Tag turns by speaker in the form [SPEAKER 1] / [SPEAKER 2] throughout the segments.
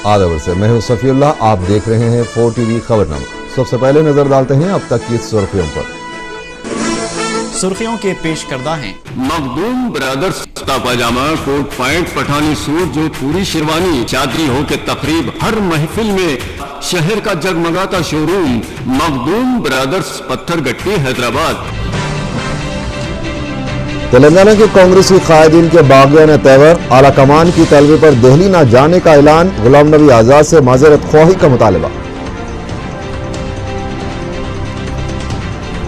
[SPEAKER 1] आदाब से मैं हूं सफीउल्लाह, आप देख रहे हैं 4 टीवी खबरनामा। सबसे पहले नजर डालते हैं अब तक की सुर्खियों पर।
[SPEAKER 2] सुर्खियों के पेश करदा हैं।
[SPEAKER 3] मखदूम ब्रदर्स कुर्ता पाजामा, कोट पैंट, पठानी सूट, जो पूरी शेरवानी, चादरी हो के तकरीब, हर महफिल में शहर का जगमगाता शोरूम मखदूम ब्रदर्स, पत्थरगट्टी, हैदराबाद।
[SPEAKER 1] तेलंगाना के कांग्रेसी कायदीन के बागियाना तेवर, आला कमान की तलबे पर दिल्ली न जाने का ऐलान, गुलाम नबी आजाद से माजरत ख्वाही का मुतालबा।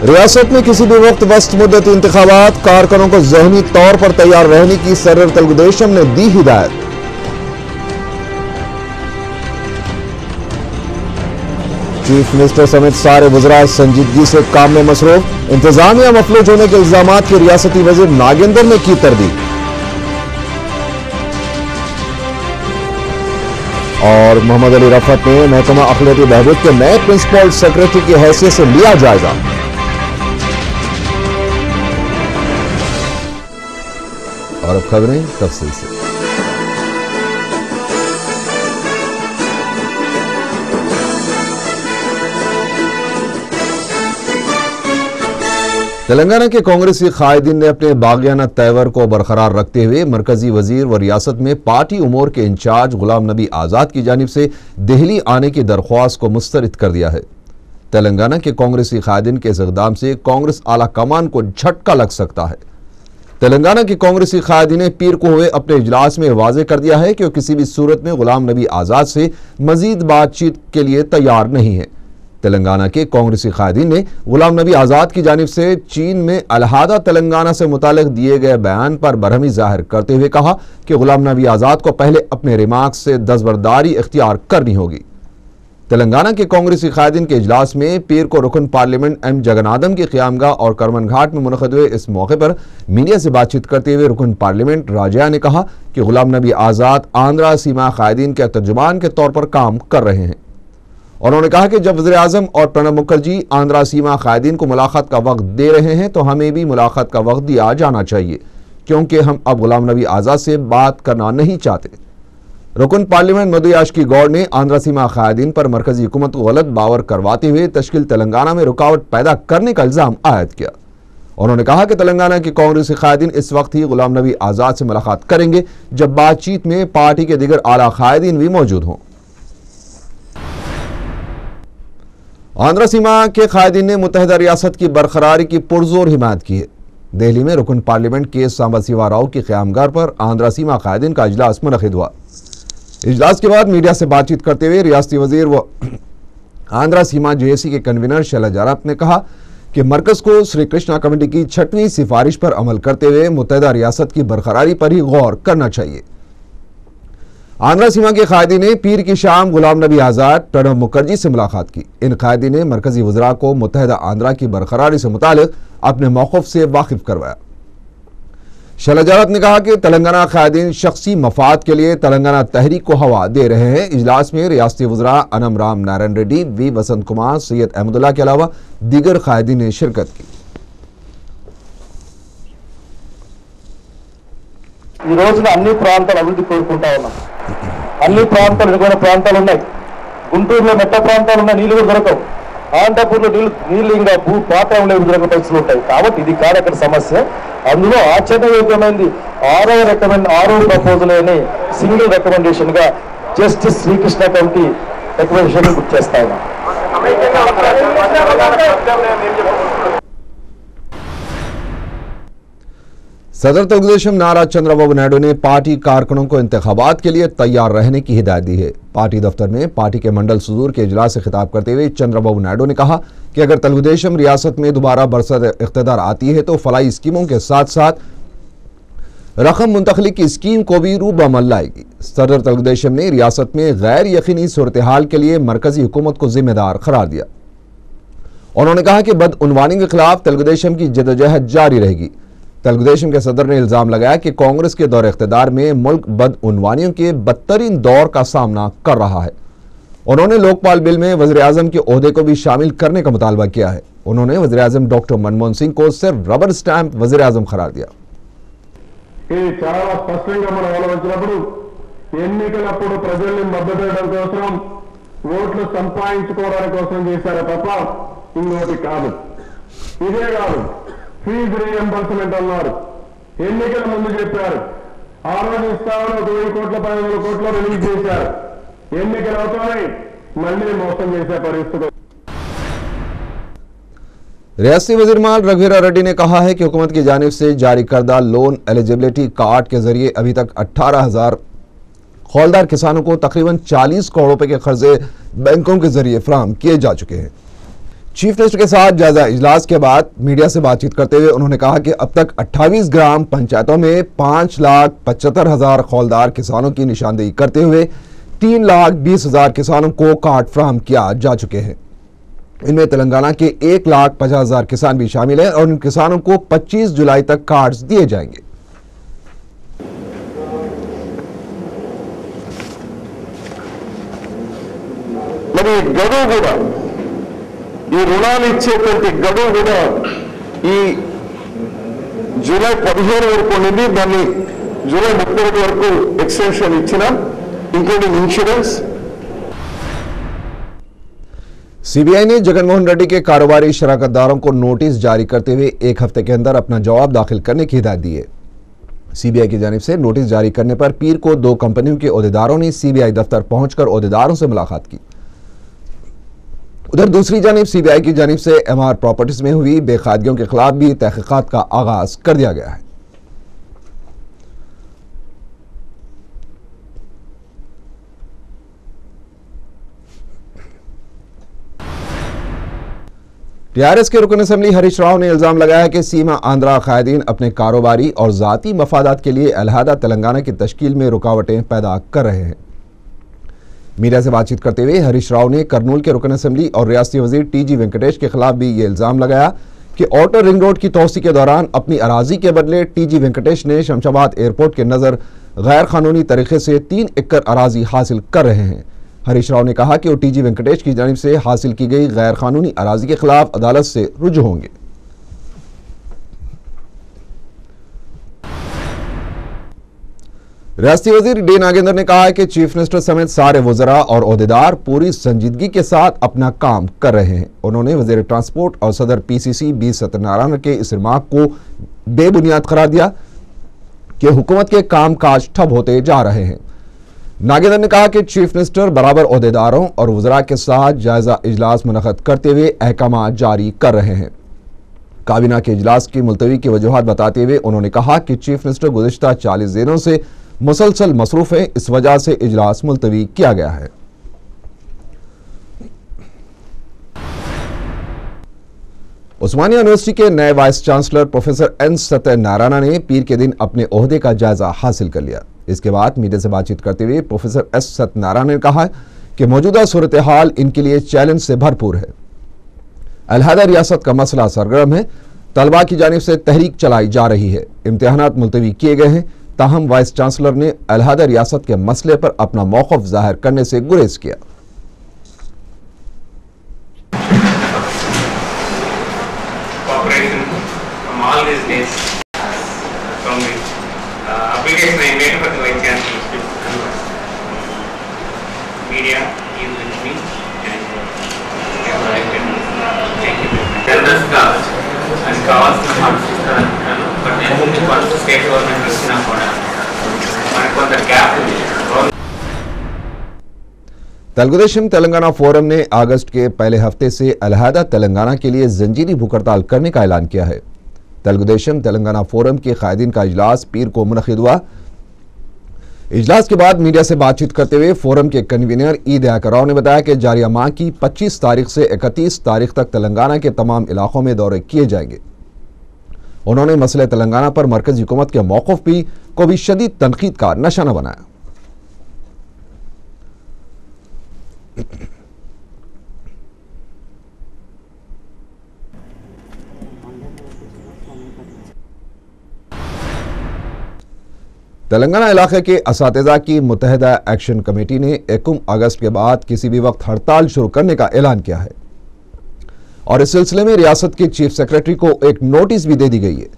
[SPEAKER 1] रियासत में किसी भी वक्त वस्त मुद्दत इंतखाबात, कारकुनों को ज़हनी तौर पर तैयार रहने की सदर तेलुगुदेशम ने दी हिदायत। चीफ मिनिस्टर समेत सारे वज़रा संजीदगी से काम में मसरूफ, इंतजामिया मफलूज होने के इल्जामात की रियासती वजीर नागेंद्र ने की तरदीद। और मोहम्मद अली रफत ने महकमा अखिलती बहबूद के नए प्रिंसिपल सेक्रेटरी की हैसियत से लिया जायजा। और अब खबरें तफसील से। तेलंगाना के कांग्रेसी कायदीन ने अपने बागियाना तेवर को बरकरार रखते हुए मरकजी वजीर व रियासत में पार्टी उमूर के इंचार्ज गुलाम नबी आजाद की जानिब से दिल्ली आने की दरख्वास्त को मुस्तरद कर दिया है। तेलंगाना के कांग्रेसी कायदीन के इस इक़दाम से कांग्रेस आला कमान को झटका लग सकता है। तेलंगाना के कांग्रेसी कायदीन ने पीर को हुए अपने इजलास में वाज़ेह कर दिया है कि वो किसी भी सूरत में गुलाम नबी आजाद से मजीद बातचीत के लिए तैयार नहीं है। तेलंगाना के कांग्रेसी कायदीन ने गुलाम नबी आजाद की जानिब से चीन में अलहादा तेलंगाना से मुतालिक दिए गए बयान पर बरहमी जाहिर करते हुए कहा कि गुलाम नबी आजाद को पहले अपने रिमार्क से दस्तबरदारी इख्तियार करनी होगी। तेलंगाना के कांग्रेसी कायदीन के इजलास में पीर को रुकन पार्लियामेंट एम जगन्नाथम की क़यामगाह और करमन घाट में मुनक़िद हुए इस मौके पर मीडिया से बातचीत करते हुए रुकन पार्लियामेंट राजया ने कहा कि गुलाम नबी आजाद आंध्रा सीमा कायदीन के तर्जुमान के तौर पर काम कर रहे हैं। उन्होंने कहा कि जब वज़ीर आज़म और प्रणब मुखर्जी आंध्रा सीमा कायदीन को मुलाकात का वक्त दे रहे हैं तो हमें भी मुलाकात का वक्त दिया जाना चाहिए, क्योंकि हम अब गुलाम नबी आजाद से बात करना नहीं चाहते। रुकन पार्लियामेंट मधुयाश की गौड़ ने आंध्रा सीमा कायदीन पर मरकजी हुकूमत को गलत बावर करवाते हुए तश्कील तेलंगाना में रुकावट पैदा करने का इल्जाम आयद किया। उन्होंने कहा कि तेलंगाना के कांग्रेसी कायदीन इस वक्त ही गुलाम नबी आजाद से मुलाकात करेंगे जब बातचीत में पार्टी के दीगर आला कायदीन भी मौजूद हों। आंध्रा सीमा के कायदीन ने मुत्तहिदा रियासत की बरकरारी की पुरजोर हिमायत की है। दिल्ली में रुकन पार्लियामेंट के सांबशिवा राव की क़यामगाह पर आंध्रा सीमा कायदीन का इजलास मुनक़िद हुआ। इजलास के बाद मीडिया से बातचीत करते हुए रियासती वजीर व आंध्रा सीमा जेएसी के कन्वीनर शैलजा रथ ने कहा कि मरकज को श्री कृष्णा कमेटी की 6वीं सिफारिश पर अमल करते हुए मुत्तहिदा रियासत की बरकरारी पर ही गौर करना चाहिए। आंध्रा सीमा के कायदी ने पीर की शाम गुलाम नबी आजाद, प्रणब मुखर्जी से मुलाकात की। इन कायदी ने मरकजी वज़रा को मुत्तहिदा आंध्रा की बरकरारी से मुतालिक अपने मौक़िफ़ से वाकिफ करवाया। शैलजा रथ ने कहा कि तेलंगाना कायदीन शख्सी मफाद के लिए तेलंगाना तहरीक को हवा दे रहे हैं। इजलास में रियासती वज़रा अनम राम नारायण रेड्डी, वी वसंत कुमार, सैयद अहमदुल्ला के अलावा दीगर कायदीन ने शिरकत की।
[SPEAKER 4] అన్ని ప్రాంతాలు అభివృద్ధి కోరుకుంటా ఉన్నాం। అన్ని ప్రాంతాలు ఎదుగుతున్న ప్రాంతాలు ఉన్నాయి। గుంటూరులో మెట్ట ప్రాంతాలు ఉన్నాయి, నీళ్లు కూడా దొరకవు। అనంతపూర్లో నీళ్లు ఇంకా పాత్రం లేవు, దొరక పరిస్థితులు ఉంటాయి। కాబట్టి ఇది కాదు అక్కడ సమస్య। అందులో ఆశ్చర్యయోగ్యమైనది 6వ ప్రపోజల్ అని సింగిల్ రికమెండేషన్ గా జస్టిస్ శ్రీకృష్ణ కమిటీ రికమెండేషన్ గుర్తు చేస్తా ఉన్నాం।
[SPEAKER 1] सदर तेलुगुदेशम नारा चंद्रबाबू नायडू ने पार्टी कारकुनों को इंतखाबात के लिए तैयार रहने की हिदायत दी है। पार्टी दफ्तर में पार्टी के मंडल सदूर के इजलास से खिताब करते हुए चंद्रबाबू नायडू ने कहा कि अगर तेलुगुदेशम रियासत में दोबारा बरसत इख्तिदार आती है तो फलाई स्कीमों के साथ साथ रकम मुंतकली की स्कीम को भी रूबअमल लाएगी। सदर तेलुगुदेशम ने रियासत में गैर यकीनी सूरत हाल के लिए मरकजी हुकूमत को जिम्मेदार करार दिया। उन्होंने कहा कि बदउनवानी के खिलाफ तेलुगुदेशम की जदोजहद जारी रहेगी। तेलुगुदेशम के सदर ने इल्जाम लगाया कि कांग्रेस के दौर इख्तिदार में मुल्क बदउनवानियों के बदतरीन दौर का सामना कर रहा है। उन्होंने लोकपाल बिल में वज़ीर आज़म के ओहदे को भी शामिल करने का मुतालबा किया है। उन्होंने वज़ीर आज़म डॉक्टर मनमोहन सिंह को सिर्फ रबर स्टैंप वज़ीर आज़म करार दिया।
[SPEAKER 4] చాలా స్పష్టంగా మనం ఆలోచించినప్పుడు
[SPEAKER 2] ఎన్నికలప్పుడు ప్రజల్ని మద్దతుపడడం కోసం ఓట్లు సంపాదించుకోవడానికి కోసం చేశారు తప్ప ఇంకోటి కాదు. ఇదే కాదు, ఫీజు రీఎంబర్స్మెంట్ అన్నారు. ఎన్నికల ముందు చెప్పారు ఆ రోజు ఇస్తామని 1,000 కోట్ల 10,000 కోట్లు రిలీజ్ చేశారు. ఎన్నికలు అవుతాయి మళ్ళీ మోసం చేసే పరిస్థితి.
[SPEAKER 1] रियासती वज़ीर माल रघुवीरा रेड्डी ने कहा है कि हुकूमत की जानिब से जारी करदा लोन एलिजिबिलिटी कार्ड के जरिए अभी तक 18,000 खौलदार किसानों को तकरीबन 40 करोड़ रुपए के कर्जे बैंकों के जरिए फराहम किए जा चुके हैं। चीफ मिनिस्टर के साथ जायजा इजलास के बाद मीडिया से बातचीत करते हुए उन्होंने कहा कि अब तक 28 ग्राम पंचायतों में 5,75,000 खौलदार किसानों की निशानदेही करते हुए 3,20,000 किसानों को कार्ड फराहम किया जा चुके हैं। इनमें तेलंगाना के 1,50,000 किसान भी शामिल हैं और इन किसानों को 25 जुलाई तक कार्ड्स दिए जाएंगे।
[SPEAKER 4] మరి గడువు కూడా ఈ రుణాలు ఇచ్చేటువంటి గడువు కూడా ఈ జూలై 15 వరకు ఉండింది. దాన్ని జూలై 31 వరకు ఎక్స్టెన్షన్ ఇచ్చిన ఇంక్లూడింగ్ ఇన్సూరెన్స్.
[SPEAKER 1] सीबीआई ने जगनमोहन रेड्डी के कारोबारी शराकतदारों को नोटिस जारी करते हुए 1 हफ्ते के अंदर अपना जवाब दाखिल करने की हिदायत दी है। सीबीआई की जानिब से नोटिस जारी करने पर पीर को 2 कंपनियों के ओहदेदारों ने सीबीआई दफ्तर पहुंचकर ओहदेदारों से मुलाकात की। उधर दूसरी जानिब सीबीआई की जानिब से एमआर प्रॉपर्टीज में हुई बेकायदगियों के खिलाफ भी तहकीकात का आगाज कर दिया गया है। टीआरएस के रुकन असेंबली हरीश राव ने इल्जाम लगाया कि सीमा आंध्रा कायदीन अपने कारोबारी और जाती मफादात के लिए अलहदा तेलंगाना की तश्कील में रुकावटें पैदा कर रहे हैं। मीडिया से बातचीत करते हुए हरीश राव ने करनूल के रुकन असेंबली और रियासती वजीर टीजी वेंकटेश के खिलाफ भी ये इल्जाम लगाया कि आउटर रिंग रोड की तोसी के दौरान अपनी अराजी के बदले टीजी वेंकटेश ने शमशाबाद एयरपोर्ट के नजर गैर कानूनी तरीके से 3 एकड़ अराजी हासिल कर रहे हैं। हरीश राव ने कहा कि वो टीजी वेंकटेश की जानिब से हासिल की गई गैर कानूनी अराजी के खिलाफ अदालत से रुजू होंगे। रियासती वजीर डी नागेंद्र ने कहा है कि चीफ मिनिस्टर समेत सारे वज़रा और ओहदेदार पूरी संजीदगी के साथ अपना काम कर रहे हैं। उन्होंने वजीर ट्रांसपोर्ट और सदर पीसीसी बी सत्यनारायण के इस रिमार्क को बेबुनियाद करार दिया कि हुकूमत के काम काज ठप होते जा रहे हैं। नागेंद्र ने कहा कि चीफ मिनिस्टर बराबर ओहदेदारों और वज़रा के साथ जायजा इजलास मुनक़द करते हुए अहकाम जारी कर रहे हैं। काबीना के इजलास की मुलतवी की वजूहात बताते हुए उन्होंने कहा कि चीफ मिनिस्टर गुज़िश्ता 40 दिनों से मुसलसल मसरूफ है, इस वजह से इजलास मुलतवी किया गया है। उस्मानिया यूनिवर्सिटी के नए vice chancellor professor N Satyanarayana ने पीर के दिन अपने ओहदे का जायजा हासिल कर लिया। इसके बाद मीडिया से बातचीत करते हुए प्रोफेसर एस सत्यनारायण ने कहा कि मौजूदा सूरत हाल इनके लिए चैलेंज से भरपूर है। अलहदा रियासत का मसला सरगर्म है, तलबा की जानिब से तहरीक चलाई जा रही है, इम्तिहानात मुलतवी किए गए हैं। ताहम वाइस चांसलर ने अलहदा रियासत के मसले पर अपना मौक़िफ़ जाहिर करने से गुरेज किया। तेलुगुदेशम तेलंगाना फोरम ने अगस्त के पहले हफ्ते से अलहदा तेलंगाना के लिए जंजीरी भूख हड़ताल करने का ऐलान किया है। तेलुगुदेशम तेलंगाना फोरम के कायदीन का इजलास पीर को मुनक़िद हुआ। इजलास के बाद मीडिया से बातचीत करते हुए फोरम के कन्वीनर ई दयाकर राव ने बताया कि जारिया माह की 25 तारीख से 31 तारीख तक तेलंगाना के तमाम इलाकों में दौरे किए जाएंगे। उन्होंने मसले तेलंगाना पर मरकजी हुकूमत के मौक़िफ़ को भी शदीद तनकीद का निशाना बनाया। तेलंगाना इलाके के असातिज़ा की मुत्तहिदा एक्शन कमेटी ने 1 अगस्त के बाद किसी भी वक्त हड़ताल शुरू करने का ऐलान किया है और इस सिलसिले में रियासत के चीफ सेक्रेटरी को एक नोटिस भी दे दी गई है।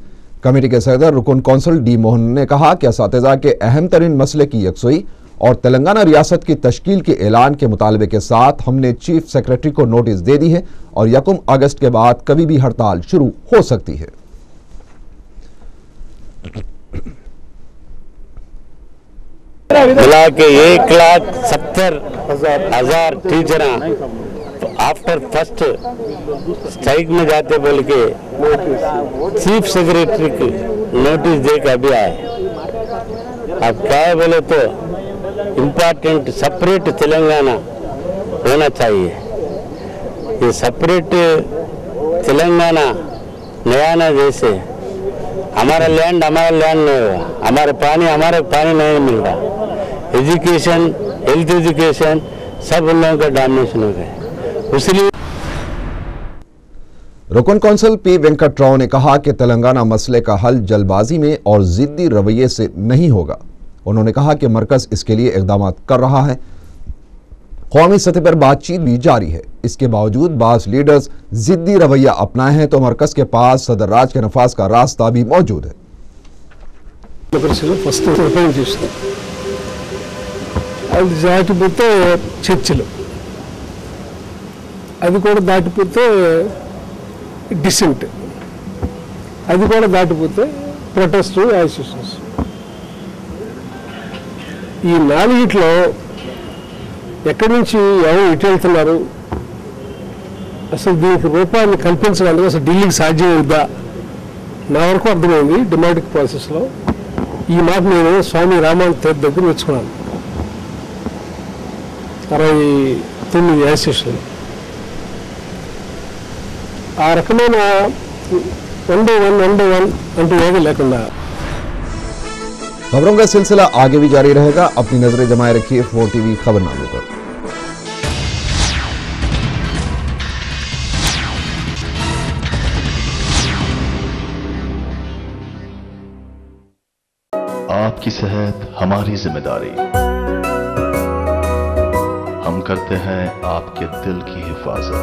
[SPEAKER 1] कमेटी के सदर रुकन कौंसल डी मोहन ने कहा कि असातिज़ा के अहम तरीन मसले की यकसुई और तेलंगाना रियासत की तश्कील के ऐलान के मुतालबे के साथ हमने चीफ सेक्रेटरी को नोटिस दे दी है और 1 अगस्त के बाद कभी भी हड़ताल शुरू हो सकती है।
[SPEAKER 5] मिला के 1,70,000 टीचर आफ्टर फर्स्ट स्ट्राइक में जाते बोल के चीफ सेक्रेटरी को नोटिस दे के अभी आए। अब क्या है बोले तो इम्पोर्टेंट सेपरेट तेलंगाना होना चाहिए। ये सेपरेट तेलंगाना नया ना जैसे हमारा लैंड नहीं होगा, हमारे पानी नहीं मिल रहा, एजुकेशन हेल्थ एजुकेशन सब उन लोगों का डोमिनेशन हो गया। इसलिए
[SPEAKER 1] रुकन कौंसिल पी वेंकटराव ने कहा कि तेलंगाना मसले का हल जल्दबाजी में और जिद्दी रवैये से नहीं होगा। उन्होंने कहा कि मरकज इसके लिए इकदाम कर रहा है। कौमी सतह पर बातचीत भी जारी है। इसके बावजूद बास लीडर्स जिद्दी रवैया अपनाए हैं तो मरकज के पास सदर राज के नफाज का रास्ता भी मौजूद है।
[SPEAKER 6] అది దాటిపోతే చర్చలు, అది కూడా దాటిపోతే డిసెంట్, అది కూడా దాటిపోతే ప్రొటెస్ట్ యాజిటేషన్స్. ఈ నాలుగిట్లో ఎక్కడి నుంచి ఎవరు ఇటు వెళ్తున్నారు, అసలు దీనికి రూపాన్ని కల్పించడానికి అసలు ఢిల్లీకి సాధ్యం అవుద్దా? నా వరకు అర్థమైంది డిమాటిక్ ప్రాసెస్లో. ఈ మాట నేను స్వామి రామానంద తీర్థ దగ్గర మెచ్చుకున్నాను. 69 యాజిటేషన్లు ఆ రకమైన వన్ అంటూ ఏమీ లేకుండా.
[SPEAKER 1] खबरों का सिलसिला आगे भी जारी रहेगा। अपनी नजरें जमाए रखिए 4 TV खबरनामे पर।
[SPEAKER 7] आपकी सेहत हमारी जिम्मेदारी। हम करते हैं आपके दिल की हिफाजत।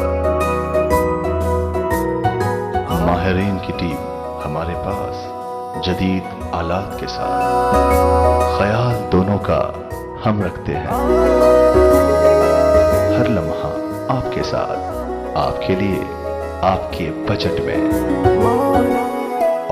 [SPEAKER 7] माहिरीन की टीम हमारे पास जदीद आलात के साथ, ख्याल दोनों का हम रखते हैं। हर लम्हा आपके साथ, आपके लिए, आपके बजट में।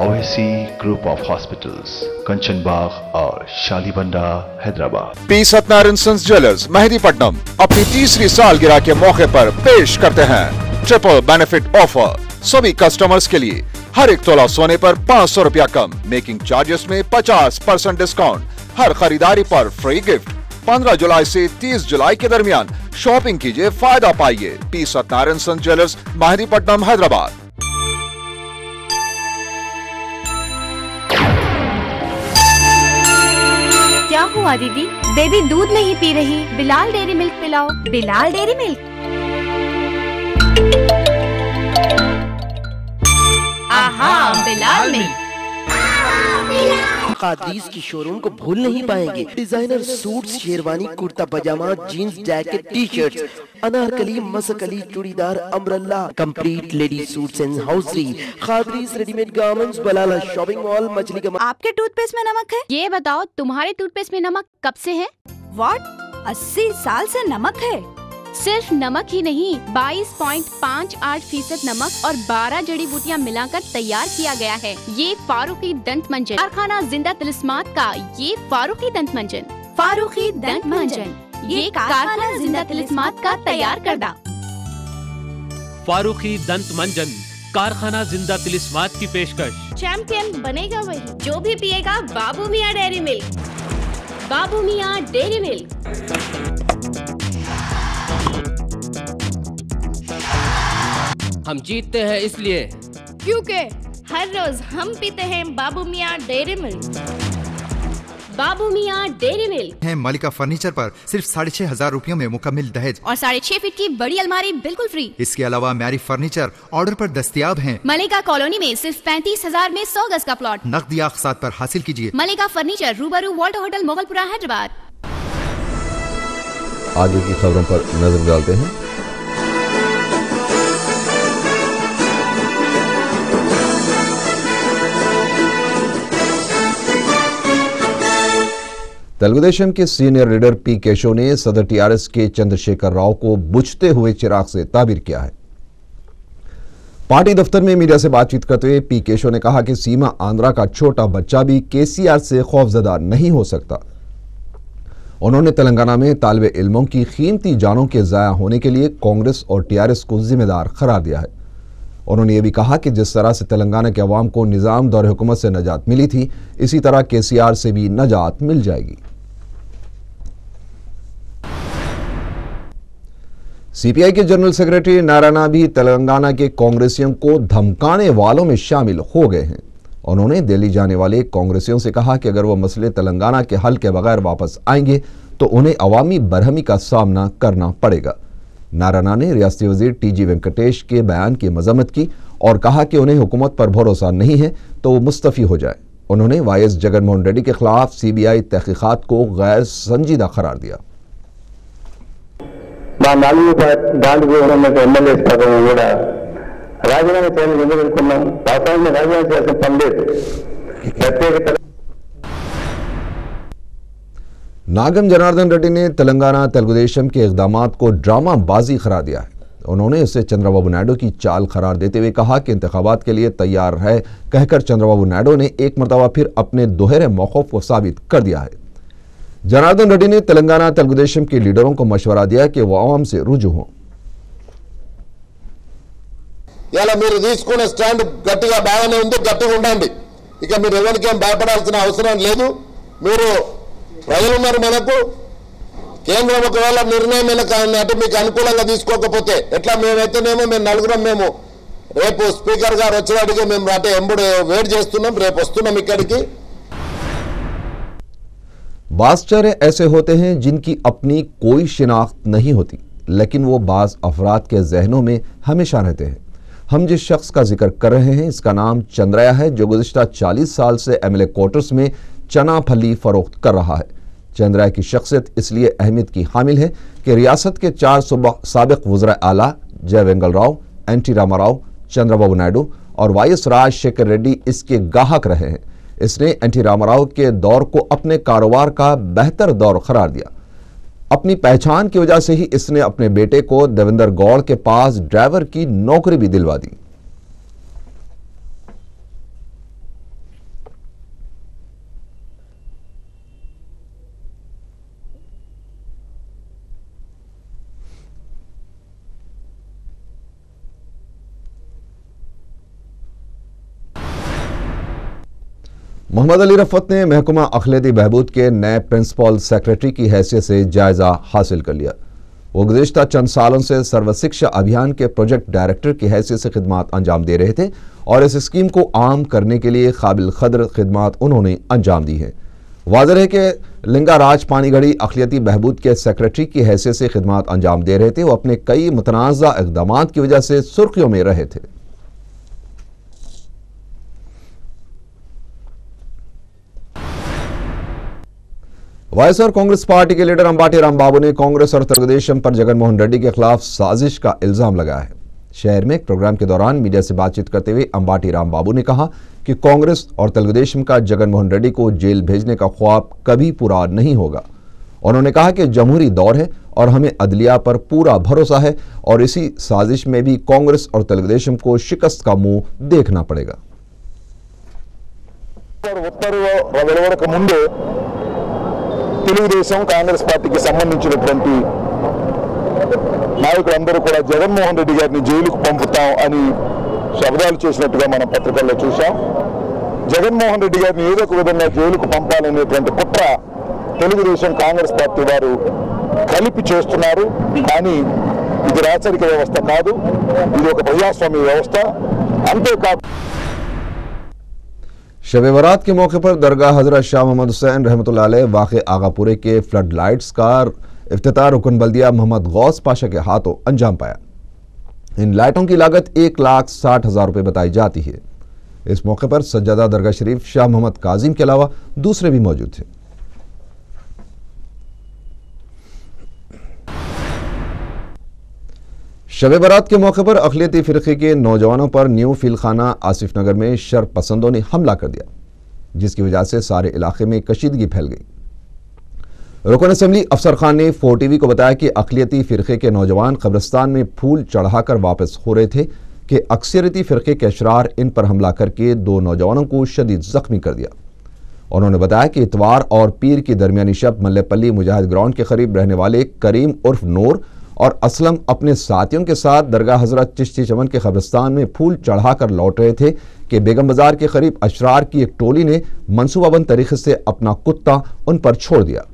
[SPEAKER 7] Owaisi group of hospitals, Kanchan Bagh और Shalibanda, Hyderabad.
[SPEAKER 8] P Satyanarayana sons jewellers Mehdipatnam अपनी तीसरी सालगिरह के मौके पर पेश करते हैं ट्रिपल बेनिफिट ऑफर। सभी कस्टमर्स के लिए हर एक तोला सोने पर 500 रुपया कम, मेकिंग चार्जेस में 50% डिस्काउंट, हर खरीदारी पर फ्री गिफ्ट। 15 जुलाई से 30 जुलाई के दरमियान शॉपिंग कीजिए, फायदा पाइए। P Satyanarayana sons jewellers Mehdipatnam, Hyderabad.
[SPEAKER 9] क्या हुआ दीदी? बेबी दूध नहीं पी रही। बिलाल डेयरी मिल्क पिलाओ। Bilal dairy milk. आहा, बिलाल मिल्क।
[SPEAKER 10] कादरीज की शोरूम को भूल नहीं पाएंगे। Designer suits, sherwani, kurta pyjama, jeans, jacket, T shirt, anarkali, मसकली, churidar, umbrella, complete lady suits and hosiery, कादरीज रेडीमेड गारमेंट्स, बलाला शॉपिंग मॉल, मछली का।
[SPEAKER 9] आपके टूथपेस्ट में नमक है? ये बताओ तुम्हारे टूथपेस्ट में नमक कब से है? व्हाट? 80 साल से नमक है? सिर्फ नमक ही नहीं, 22.58% नमक और 12 जड़ी बूटियाँ मिलाकर तैयार किया गया है। ये फारूकी दंत मंजन, कारखाना जिंदा तिलिस्मात का ये फारूकी दंत मंजन। फारूकी दंत मंजन, ये कारखाना जिंदा तिलिस्मात का तैयार करदा।
[SPEAKER 11] फारूकी दंत मंजन, कारखाना जिंदा तिलिस्मात की पेशकश।
[SPEAKER 9] चैंपियन बनेगा वही जो भी पिएगा बाबू मियाँ डेयरी मिल्क। बाबू मियाँ डेयरी मिल्क।
[SPEAKER 12] हम जीतते हैं इसलिए
[SPEAKER 9] क्योंकि हर रोज हम पीते हैं बाबू मियाँ डेयरी मिल्क। बाबू मियाँ डेयरी मिल्क
[SPEAKER 13] है। मलिका फर्नीचर पर सिर्फ 6,500 रुपयों में मुकम्मल दहेज और
[SPEAKER 9] 6.5 फीट की बड़ी अलमारी बिल्कुल फ्री।
[SPEAKER 13] इसके अलावा मैरी फर्नीचर ऑर्डर पर दस्तयाब हैं।
[SPEAKER 9] मलिका कॉलोनी में सिर्फ 35,000 में 100 गज का प्लॉट।
[SPEAKER 13] नकदी अक़सात पर हासिल कीजिए।
[SPEAKER 9] मलिका फर्नीचर, रूबरू वॉल्टर होटल, मोगलपुरा, हैदराबाद।
[SPEAKER 1] आगे की खबरों पर नजर डालते हैं। तेलुगुदेशम के सीनियर लीडर पी केशव ने सदर टीआरएस के चंद्रशेखर राव को बुझते हुए चिराग से ताबीर किया है। पार्टी दफ्तर में मीडिया से बातचीत करते हुए पी केशव ने कहा कि सीमा आंध्रा का छोटा बच्चा भी केसीआर से खौफजदा नहीं हो सकता। उन्होंने तेलंगाना में तालिबे इल्मों की कीमती जानों के ज़ाया होने के लिए कांग्रेस और टीआरएस को जिम्मेदार करार दिया है। उन्होंने ये भी कहा कि जिस तरह से तेलंगाना के अवाम को निज़ाम दौर हुकूमत से नजात मिली थी, इसी तरह केसीआर से भी नजात मिल जाएगी। सीपीआई के जनरल सेक्रेटरी नारायणा भी तेलंगाना के कांग्रेसियों को धमकाने वालों में शामिल हो गए हैं। उन्होंने दिल्ली जाने वाले कांग्रेसियों से कहा कि अगर वो मसले तेलंगाना के हल के बगैर वापस आएंगे तो उन्हें अवामी बरहमी का सामना करना पड़ेगा। नारायणा ने रियासती वजीर टीजी वेंकटेश के बयान की मजम्मत की और कहा कि उन्हें हुकूमत पर भरोसा नहीं है तो वो मुस्तफी हो जाए। उन्होंने वाईएस जगनमोहन रेड्डी के खिलाफ सीबीआई तहकीकात को गैर संजीदा करार दिया।
[SPEAKER 4] దానికి ఉన్నటువంటి ఎమ్మెల్యే పదవి కూడా రాజీనామా చేయాలని ఎందుకు అనుకున్నాం? వాస్తవాన్ని రాజీనామా చేయాల్సిన పని లేదు। ప్రత్యేక
[SPEAKER 1] नागम जनार्दन रेड्डी ने तेलंगाना तेलुगुदेशम के इक़दामात को ड्रामाबाजी करार दिया है। उन्होंने इसे चंद्रबाबू नायडू की चाल करार देते हुए कहा कि इंतखाबात के लिए तैयार है कहकर चंद्रबाबू नायडू ने एक मरतबा फिर अपने दोहरे मौक़िफ़ को साबित कर दिया है। जनार्दन रेड्डी ने तेलंगाना तेलुगुदेशम के लीडरों को मशवरा दिया कि वो आवाम से रुजू हों।
[SPEAKER 14] ఇలా మీరు తీసుకునే స్టాండ్ గట్టిగా బాగానే ఉంది, గట్టిగా ఉండండి। ఇక మీరు ఎవరికి ఏం భయపడాల్సిన అవసరం లేదు। మీరు ప్రజలు ఉన్నారు మనకు। కేంద్రం ఒకవేళ నిర్ణయం అంటే మీకు అనుకూలంగా తీసుకోకపోతే ఎట్లా మేమైతేనేమో మేము నలుగురం మేము రేపు స్పీకర్ గారు వచ్చేవాడికి మేము అంటే ఎంబడి వెయిట్ చేస్తున్నాం, రేపు వస్తున్నాం ఇక్కడికి।
[SPEAKER 1] बाज़ चेहरे ऐसे होते हैं जिनकी अपनी कोई शिनाख्त नहीं होती, लेकिन वो बाज़ अफराद के जहनों में हमेशा रहते हैं। हम जिस शख्स का जिक्र कर रहे हैं इसका नाम चंद्रया है, जो गुज़िश्ता 40 साल से एमएलए क्वार्टर्स में चना फली फरोख्त कर रहा है। चंद्रया की शख्सियत इसलिए अहमियत की हामिल है कि रियासत के 4 साबिक वज़रा आला जय वेंगल राव, एनटी रामाराव, चंद्रबाबू नायडू और वाईएस राजशेखर रेड्डी इसके गाहक रहे हैं। इसने एनटी रामाराव के दौर को अपने कारोबार का बेहतर दौर करार दिया। अपनी पहचान की वजह से ही इसने अपने बेटे को देवेंद्र गौड़ के पास ड्राइवर की नौकरी भी दिलवा दी। मोहम्मद अली रफ़त ने महकमा अखिलती बहबूद के नए प्रिंसिपल सेक्रेटरी की हैसियत से जायज़ा हासिल कर लिया। वो गुज़िश्ता चंद सालों से सर्व शिक्षा अभियान के प्रोजेक्ट डायरेक्टर की हैसियत से खिदमात अंजाम दे रहे थे और इस स्कीम को आम करने के लिए काबिल क़द्र खिदमात उन्होंने अंजाम दी हैं। वाज़ेह है कि लिंगाराज पानीगढ़ी अखिलती बहबूद के सेक्रेटरी की हैसियत से खिदमात अंजाम दे रहे थे। वो अपने कई मुतनाज़ा इक़दामात की वजह से सुर्खियों में रहे थे। वाईएसआर कांग्रेस पार्टी के लीडर अंबाटी रामबाबू ने कांग्रेस और तेलुगुदेशम पर जगनमोहन रेड्डी के खिलाफ साजिश का इल्जाम लगाया है। शहर में एक प्रोग्राम के दौरान मीडिया से बातचीत करते हुए अंबाटी रामबाबू ने कहा कि कांग्रेस और तेलुगुदेशम का जगनमोहन रेड्डी को जेल भेजने का ख्वाब कभी पूरा नहीं होगा। उन्होंने कहा कि जमहूरी दौर है और हमें अदलिया पर पूरा भरोसा है और इसी साजिश में भी कांग्रेस और तेलुगुदेशम को शिकस्त का मुंह देखना पड़ेगा।
[SPEAKER 15] తెలుగుదేశం కాంగ్రెస్ పార్టీకి సంబంధించినటువంటి నాయకులందరూ కూడా జగన్మోహన్ రెడ్డి గారిని జైలుకు పంపుతాం అని శబ్దాలు చేసినట్టుగా మనం పత్రికల్లో చూశాం। జగన్మోహన్ రెడ్డి గారిని ఏదో ఒక విధంగా జైలుకు పంపాలనేటువంటి కుట్ర తెలుగుదేశం కాంగ్రెస్ పార్టీ వారు కలిపి చేస్తున్నారు। కానీ ఇది రాచరిక వ్యవస్థ కాదు, ఇది ఒక ప్రజాస్వామ్య వ్యవస్థ। అంతేకాదు
[SPEAKER 1] शब बरात के मौके पर दरगाह हजरत शाह मोहम्मद हुसैन रहमतुल्लाह अलैह वाक़े आगापुरे के फ्लड लाइट्स का इफ्तिताह रुकन बल्दिया मोहम्मद गौस पाशा के हाथों अंजाम पाया। इन लाइटों की लागत 1,60,000 रुपये बताई जाती है। इस मौके पर सज्जादा दरगाह शरीफ शाह मोहम्मद काजिम के अलावा दूसरे भी मौजूद थे। शब बरात के मौके पर अखिलती फ़िरक़े के नौजवानों पर न्यू फिलखाना आसिफ नगर में शर पसंदों ने हमला कर दिया, जिसकी वजह से सारे इलाके में कशीदगी फैल गई। रुकन असेंबली अफसर खान ने 4TV को बताया कि अक़लियती फ़िरक़े के नौजवान कब्रिस्तान में फूल चढ़ाकर वापस हो रहे थे कि अक्सरियती फ़िरक़े के अशरार इन पर हमला करके 2 नौजवानों को शदीद ज़ख्मी कर दिया। उन्होंने बताया कि इतवार और पीर की दरमियानी शब मल्लेपल्ली मुजाहिद ग्राउंड के करीब रहने वाले करीम उर्फ नूर और असलम अपने साथियों के साथ दरगाह हजरत चिश्ती चमन के कब्रिस्तान में फूल चढ़ाकर लौट रहे थे कि बेगम बाजार के करीब अशरार की एक टोली ने मनसूबाबंद तरीके से अपना कुत्ता उन पर छोड़ दिया।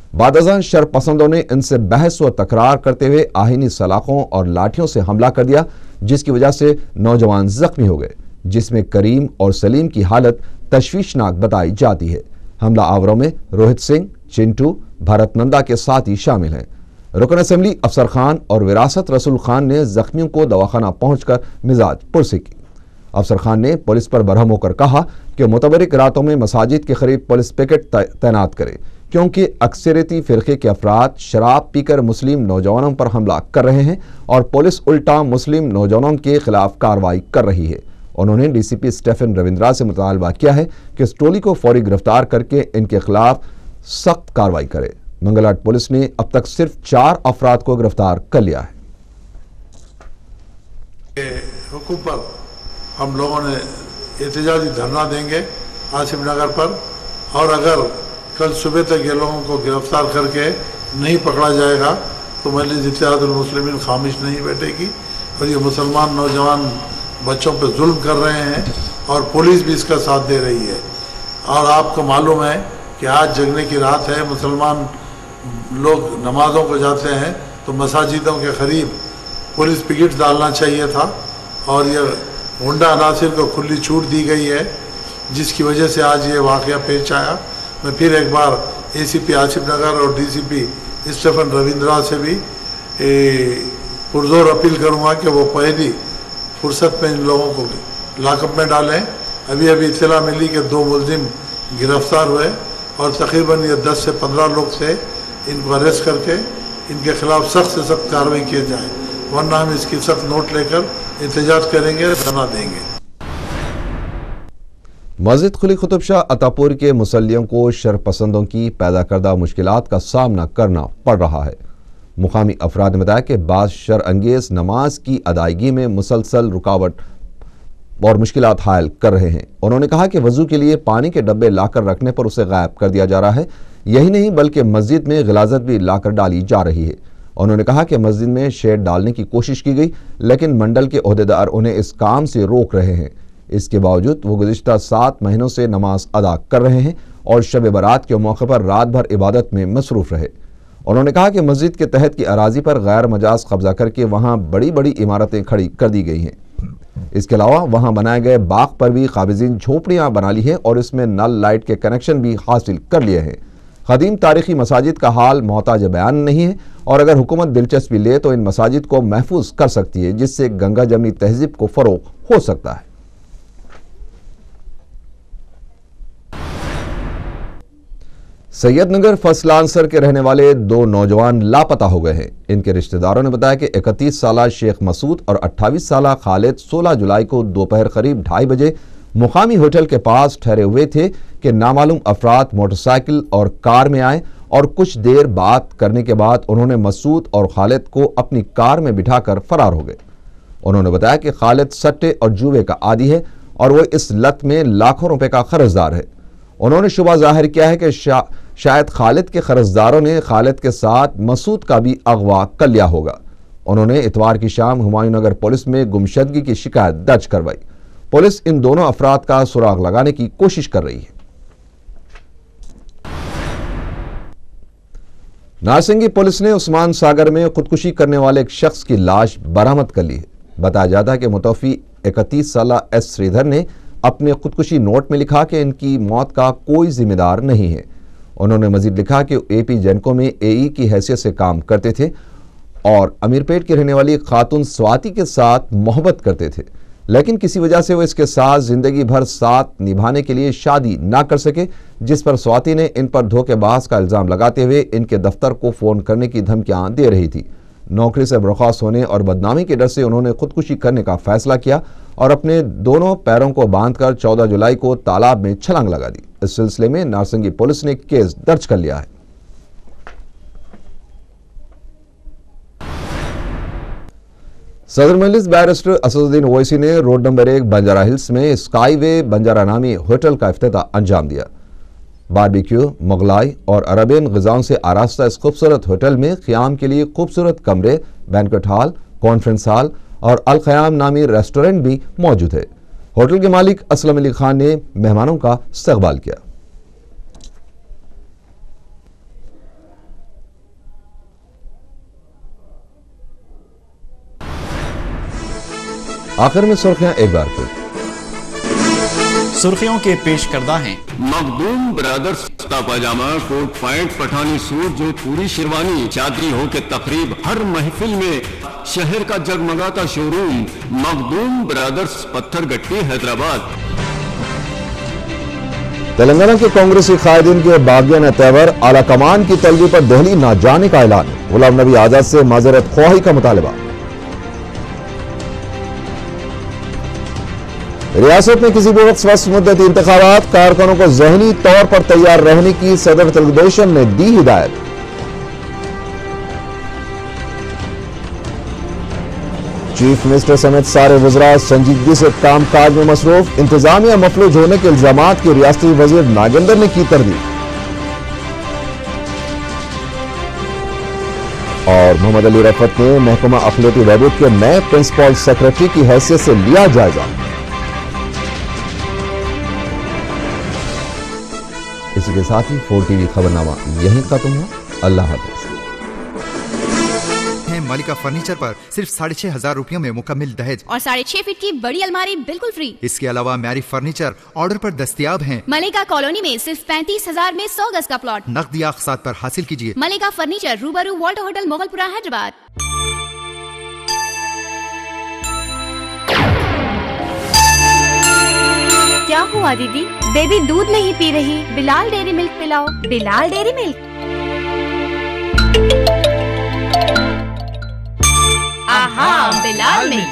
[SPEAKER 1] बाद अज़ां शरपसंदों ने इनसे बहस व तकरार करते हुए आहीनी सलाखों और लाठियों से हमला कर दिया, जिसकी वजह से नौजवान जख्मी हो गए, जिसमें करीम और सलीम की हालत तशवीशनाक बताई जाती है। हमला आवरों में रोहित सिंह, चिंटू, भरत नंदा के साथी शामिल हैं। रुकन असेंबली अफसर खान और विरासत रसूल खान ने जख्मियों को दवाखाना पहुंचकर मिजाज पुरसी की। अफसर खान ने पुलिस पर बरहम होकर कहा कि मुतबरिक रातों में मसाजिद के करीब पुलिस पिकेट तैनात करे, क्योंकि अक्सरियती फ़िरक़े के अफराद शराब पीकर मुस्लिम नौजवानों पर हमला कर रहे हैं और पुलिस उल्टा मुस्लिम नौजवानों के खिलाफ कार्रवाई कर रही है। उन्होंने DCP स्टेफन रविंद्रा से मुतालबा किया है कि इस टोली को फौरी गिरफ्तार करके इनके खिलाफ सख्त कार्रवाई करे। मंगलहाट पुलिस ने अब तक सिर्फ 4 अफराद को गिरफ्तार कर लिया है।
[SPEAKER 16] हुक्म पर हम लोगों ने एहतजाजी धरना देंगे आसिफ नगर पर, और अगर कल सुबह तक ये लोगों को गिरफ्तार करके नहीं पकड़ा जाएगा तो मजलिस इत्तेहादुल मुस्लिमीन खामिश नहीं बैठेगी। और ये मुसलमान नौजवान बच्चों पर जुल्म कर रहे हैं और पुलिस भी इसका साथ दे रही है। और आपको मालूम है कि आज जगने की रात है, मुसलमान लोग नमाज़ों को जाते हैं तो मसाजिदों के करीब पुलिस पिकेट डालना चाहिए था, और ये गुंडा अनासिर को खुली छूट दी गई है, जिसकी वजह से आज ये वाक़या पेश आया। मैं फिर एक बार ACP आसिफ नगर और DCP स्टेफन रविंद्रा से भी पुरजोर अपील करूँगा कि वो पहली फुर्सत में इन लोगों को लाकअप में डालें। अभी अभी इत्तला मिली कि 2 मुलजिम गिरफ्तार हुए और तकरीबन ये 10 से 15 लोग थे, इनको अरेस्ट करके इनके खिलाफ सख्त से सख्त कार्रवाई की जाए, वरना हम इसकी सख्त नोट लेकर एहतजाज करेंगे, धरना देंगे।
[SPEAKER 1] मस्जिद कुली कुतुब शाह अतापुर के मुसल्लियों को शरपसंदों की पैदा करदा मुश्किलात का सामना करना पड़ रहा है। मुकामी अफराद ने बताया कि बाज़ शर अंगेज नमाज की अदायगी में मुसलसल रुकावट और मुश्किलात हायल कर रहे हैं। उन्होंने कहा कि वजू के लिए पानी के डब्बे लाकर रखने पर उसे गायब कर दिया जा रहा है। यही नहीं बल्कि मस्जिद में गिलाजत भी लाकर डाली जा रही है। उन्होंने कहा कि मस्जिद में शेड डालने की कोशिश की गई, लेकिन मंडल के ओहदेदार उन्हें इस काम से रोक रहे हैं। इसके बावजूद वो गुज़िश्ता 7 महीनों से नमाज अदा कर रहे हैं और शब बारात के मौके पर रात भर इबादत में मसरूफ़ रहे। उन्होंने कहा कि मस्जिद के तहत की अराजी पर गैर मजाज कब्जा करके वहाँ बड़ी बड़ी इमारतें खड़ी कर दी गई हैं। इसके अलावा वहाँ बनाए गए बाग पर भी काबिज़ीन झोपड़ियाँ बना ली हैं और इसमें नल लाइट के कनेक्शन भी हासिल कर लिए हैं। क़दीम तारीखी मसाजिद का हाल मोहताज बयान नहीं है और अगर हुकूमत दिलचस्पी ले तो इन मसाजिद को महफूज कर सकती है, जिससे गंगा जमनी तहजीब को फ़रोग़ हो सकता है। सैयदनगर फर्स्ट लांसर के रहने वाले 2 नौजवान लापता हो गए हैं। इनके रिश्तेदारों ने बताया कि 31 साला शेख मसूद और 28 साला खालिद 16 जुलाई को दोपहर करीब 2:30 बजे मुकामी होटल के पास ठहरे हुए थे कि नामालूम अफराद मोटरसाइकिल और कार में आए और कुछ देर बात करने के बाद उन्होंने मसूद और खालिद को अपनी कार में बिठाकर फरार हो गए। उन्होंने बताया कि खालिद सट्टे और जुए का आदी है और वह इस लत में लाखों रुपए का कर्जदार है। उन्होंने शुबा जाहिर किया है कि शायद खालिद के कर्जदारों ने खालिद के साथ मसूद का भी अगवा कर लिया होगा। उन्होंने इतवार की शाम हुमायूं नगर पुलिस में गुमशदगी की शिकायत दर्ज करवाई। पुलिस इन दोनों अफराद का सुराग लगाने की कोशिश कर रही है। नारसिंगी पुलिस ने उस्मान सागर में खुदकुशी करने वाले एक शख्स की लाश बरामद कर ली है। बताया जाता है कि मुतवफ़ी 31 साला S श्रीधर ने अपने खुदकुशी नोट में लिखा कि इनकी मौत का कोई जिम्मेदार नहीं है। उन्होंने मजीद लिखा कि AP जेनको में AE की हैसियत से काम करते थे और अमीरपेट की रहने वाली खातून स्वाति के साथ मोहब्बत करते थे, लेकिन किसी वजह से वो इसके साथ जिंदगी भर साथ निभाने के लिए शादी ना कर सके, जिस पर स्वाति ने इन पर धोखेबाज का इल्ज़ाम लगाते हुए इनके दफ्तर को फ़ोन करने की धमकियां दे रही थी। नौकरी से बर्खास्त होने और बदनामी के डर से उन्होंने खुदकुशी करने का फैसला किया और अपने दोनों पैरों को बांधकर 14 जुलाई को तालाब में छलांग लगा दी। इस सिलसिले में नारसिंगी पुलिस ने केस दर्ज कर लिया है। सदर मजलिस बैरिस्टर असदुद्दीन ओवैसी ने रोड नंबर 1 बंजारा हिल्स में स्काईवे बंजारा नामी होटल का इफ्तिताह अंजाम दिया। बारबेक्यू, मुगलाई और अरबियन ग़िज़ाओं से आरास्ता इस खूबसूरत होटल में क़याम के लिए खूबसूरत कमरे, बैंक्वेट हॉल, कॉन्फ्रेंस हॉल और अल क़याम नामी रेस्टोरेंट भी मौजूद है। होटल के मालिक असलम अली खान ने मेहमानों का इस्तकबाल किया। आखिर में सुर्खियां एक बार फिर।
[SPEAKER 17] सुर्खियों के पेश करदा हैं।
[SPEAKER 3] मखदूम ब्रदर्स कुर्ता पजामा, कोट पैंट, पठानी सूट, जो पूरी शेरवानी, चादरी हो के तकरीब हर महफिल में शहर का जगमगाता शोरूम मखदूम ब्रदर्स, पत्थरगट्टी, हैदराबाद।
[SPEAKER 1] तेलंगाना के कांग्रेसी कायदीन के बागियाना तैवर, आला कमान की तलबी पर दिल्ली न जाने का ऐलान। गुलाम नबी आजाद से माजरत ख्वाही का मुतालबा। रियासत में किसी भी वक्त स्वस्थ मुद्दती इंतखाबात, कारकुनों को ज़हनी तौर पर तैयार रहने की सदर तेलुगुदेशम ने दी हिदायत। चीफ मिनिस्टर समेत सारे वज़रा संजीदगी से काम काज में मसरूफ। इंतजामिया मफलूज होने के इल्जामात की रियासती वजीर नागेंद्र ने की तरदीद। और मोहम्मद अली रफत ने महकमा अखिलती बहबूद के नए प्रिंसिपल सेक्रेटरी की हैसियत से लिया जायजा। इसी के साथ ही 4 TV खबरनामा यहीं खत्म हुआ। अल्लाह हाफ़िज़।
[SPEAKER 13] मलिका फर्नीचर पर सिर्फ 6,500 रुपयों में मुकम्मल दहेज
[SPEAKER 9] और 6.5 फीट की बड़ी अलमारी बिल्कुल फ्री।
[SPEAKER 13] इसके अलावा मैरी फर्नीचर ऑर्डर पर दस्तयाब हैं।
[SPEAKER 9] मलिका कॉलोनी में सिर्फ 35,000 में 100 गज का प्लॉट।
[SPEAKER 13] नकदी अक़सात पर हासिल कीजिए।
[SPEAKER 9] मलिका फर्नीचर, रूबरू वॉल्टर होटल, मोगलपुरा, हैदराबाद। क्या हुआ दीदी? बेबी दूध नहीं पी रही। बिलाल डेयरी मिल्क पिलाओ। Bilal dairy milk. आहा, बिलाल मिल्क।